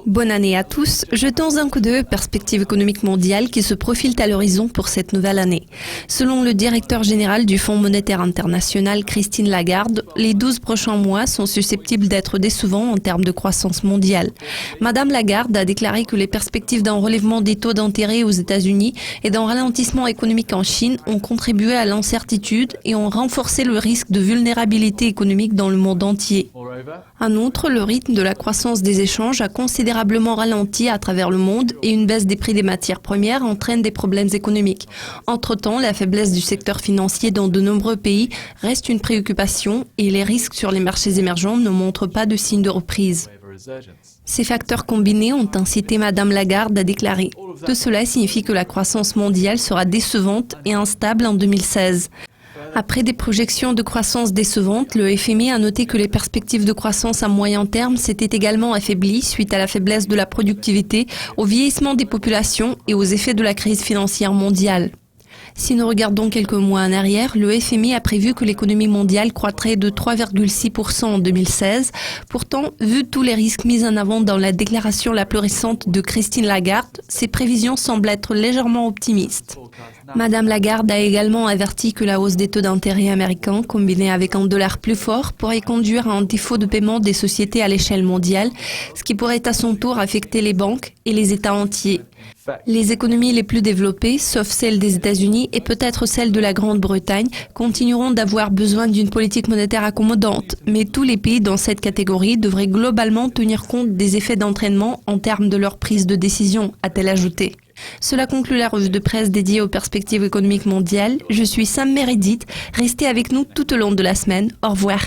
Bonne année à tous. Jetons un coup d'œil aux perspectives économiques mondiales qui se profilent à l'horizon pour cette nouvelle année. Selon le directeur général du Fonds monétaire international, Christine Lagarde, les 12 prochains mois sont susceptibles d'être décevants en termes de croissance mondiale. Madame Lagarde a déclaré que les perspectives d'un relèvement des taux d'intérêt aux États-Unis et d'un ralentissement économique en Chine ont contribué à l'incertitude et ont renforcé le risque de vulnérabilité économique dans le monde entier. En outre, le rythme de la croissance des échanges a considérablement ralenti à travers le monde et une baisse des prix des matières premières entraîne des problèmes économiques. Entre-temps, la faiblesse du secteur financier dans de nombreux pays reste une préoccupation et les risques sur les marchés émergents ne montrent pas de signes de reprise. Ces facteurs combinés ont incité Madame Lagarde à déclarer « Tout cela signifie que la croissance mondiale sera décevante et instable en 2016 ». Après des projections de croissance décevantes, le FMI a noté que les perspectives de croissance à moyen terme s'étaient également affaiblies suite à la faiblesse de la productivité, au vieillissement des populations et aux effets de la crise financière mondiale. Si nous regardons quelques mois en arrière, le FMI a prévu que l'économie mondiale croîtrait de 3,6% en 2016. Pourtant, vu tous les risques mis en avant dans la déclaration la plus récente de Christine Lagarde, ces prévisions semblent être légèrement optimistes. Madame Lagarde a également averti que la hausse des taux d'intérêt américains, combinée avec un dollar plus fort, pourrait conduire à un défaut de paiement des sociétés à l'échelle mondiale, ce qui pourrait à son tour affecter les banques et les États entiers. Les économies les plus développées, sauf celles des États-Unis et peut-être celles de la Grande-Bretagne, continueront d'avoir besoin d'une politique monétaire accommodante. Mais tous les pays dans cette catégorie devraient globalement tenir compte des effets d'entraînement en termes de leur prise de décision, a-t-elle ajouté. Cela conclut la revue de presse dédiée aux perspectives économiques mondiales. Je suis Sam Meredith. Restez avec nous tout au long de la semaine. Au revoir.